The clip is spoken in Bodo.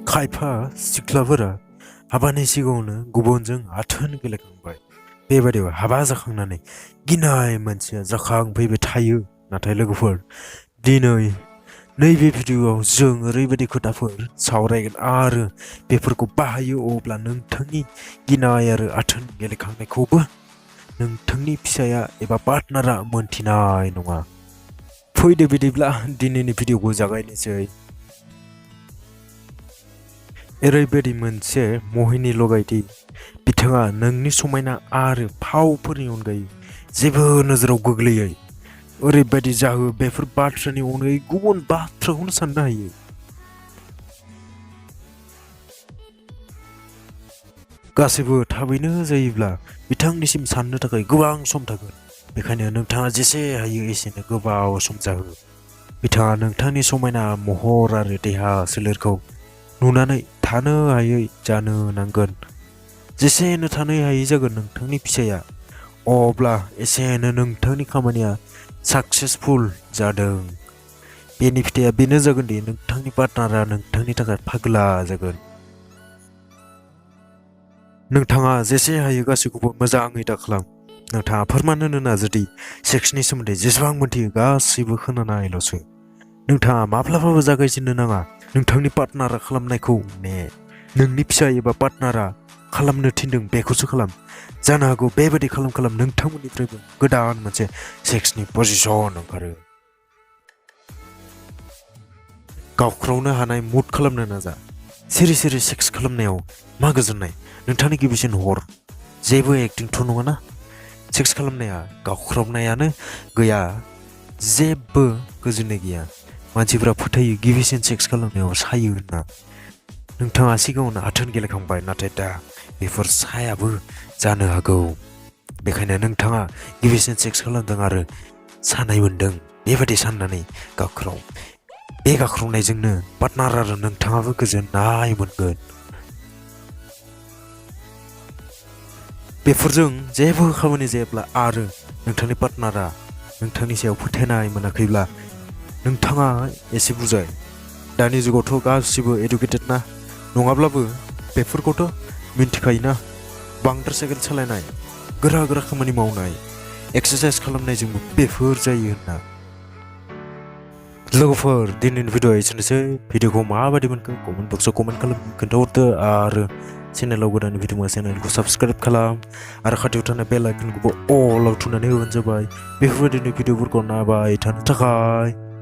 खायफा सिख्लाफोरा हाबानि सिगाङावनो गुबुनजों आथोन गेलेखांबाय। बेबायदियाव हाबा जाखांनानै गिनाय मोनसेया जाखांफैबाय थायो। नाथाय लोगोफोर, दिनै नैबे भिडिअआव जों ओरैबायदि खोथाफोर सावरायगोन आरो बेफोरखौ बाहायो अब्ला नोंथांनि गिनाय आरो आथोन गेलेखांनायखौबो नोंथांनि फिसाया एबा पार्टनारा मोनथिनाय नङा। फैदो बिदिब्ला दिनैनि भिडिअखौ जागायनोसै। ओरैबायदि मोनसे महिनी लगायदि बिथाङा नोंनि समायना आरो फावफोरनि अनगायै जेबो नोजोराव गोग्लैयै ओरैबायदि जाहो बेफोर बाथ्रानि अनगायै गुबुन बाथ्राखौनो साननो हायो। गासैबो थाबैनो जायोब्ला बिथांनिसिम साननो थाखाय गोबां सम थागोन। बेखायनो नोंथाङा जेसे हायो एसेनो गोबाव सम जाहो। बिथाङा नोंथांनि समायना महर आरो देहा सोलेरखौ नुनानै थानो हायै जानो नांगोन। जेसेनो थानो हायै जागोन नोंथांनि फिसाया, अब्ला एसेनो नोंथांनि खामानिया साक्सेसफुल जादों। बेनि फिथाइया बेनो जागोन दि नोंथांनि पार्टनारा नोंथांनि थाखाय फाग्ला जागोन। नोंथाङा जेसे हायो गासैखौबो मोजाङै दाखालाम। नोंथाङा फोरमान होनो नाजादि सेक्सनि सोमोन्दै जेसेबां मोनथियो गासैबो खोनानायल'सो। नोंथाङा माब्लाबाबो जागायजेननो नाङा। नोंथांनि पार्टनारा खालामनायखौ ने। नोंनि फिसा एबा पार्टनारा खालामनो थिनदों बेखौसो खालाम। जानो हागौ बेबायदि खालाम नोंथांमोननिफ्रायबो गोदान मोनसे सेक्सनि पजिशन ओंखारो। गावख्रावनो हानाय मुड खालामनो नाजा। सिरि सिरि सेक्स खालामनायाव मा गोजोननाय? नोंथांनि गिबिसिन हर। जेबो एक्टिंथ' नङाना। सेक्स खालामनाया गावख्रावनायानो गैया, जेबो गोजोननाय गैया। मानसिफ्रा फोथायो गिबिसिन सेक्स खालामनायाव सायो होनना। नोंथाङा सिगाङावनो आथोन गेलेखांबाय, नाथाय दा बेफोर सायाबो जानो हागौ। बेखायनो नोंथाङा गिबिसिन सेक्स खालामदों आरो सानाय मोनदों। बेबायदि साननानै गावख्राव। बे गावख्रावनायजोंनो पार्टनार आरो नोंथाङाबो गोजोननाय मोनगोन। बेफोरजों जेबो खामानि जायाब्ला आरो नोंथांनि पार्टनारा नोंथांनि सायाव फोथायनाय मोनाखैब्ला नोंथाङा एसे बुजाय। दानि जुगावथ' गासिबो एडुकेटेड ना, नङाब्लाबो बेफोरखौथ' मिन्थिखायोना। बांद्राय साइकेल सालायनाय, गोरा गोरा खामानि मावनाय, एक्सारसाइज खालामनायजोंबो बेफोर जायो होनना। लोगोफोर, दिनैनि भिडिअआ एसेनोसै। भिडिअखौ माबायदि मोनखो कमेन्ट बक्सआव कमेन्ट खालाम खोन्थाहरदो आरो चेनेलाव गोदान भिडिअ चेनेलखौ साबस्क्राइब खालाम आरो खाथियाव थानाय बेल आइकनखौबो अलाव थुनानै होबानो जाबाय बेफोरबायदिनो भिडिअफोरखौ नायबाय थानो थाखाय।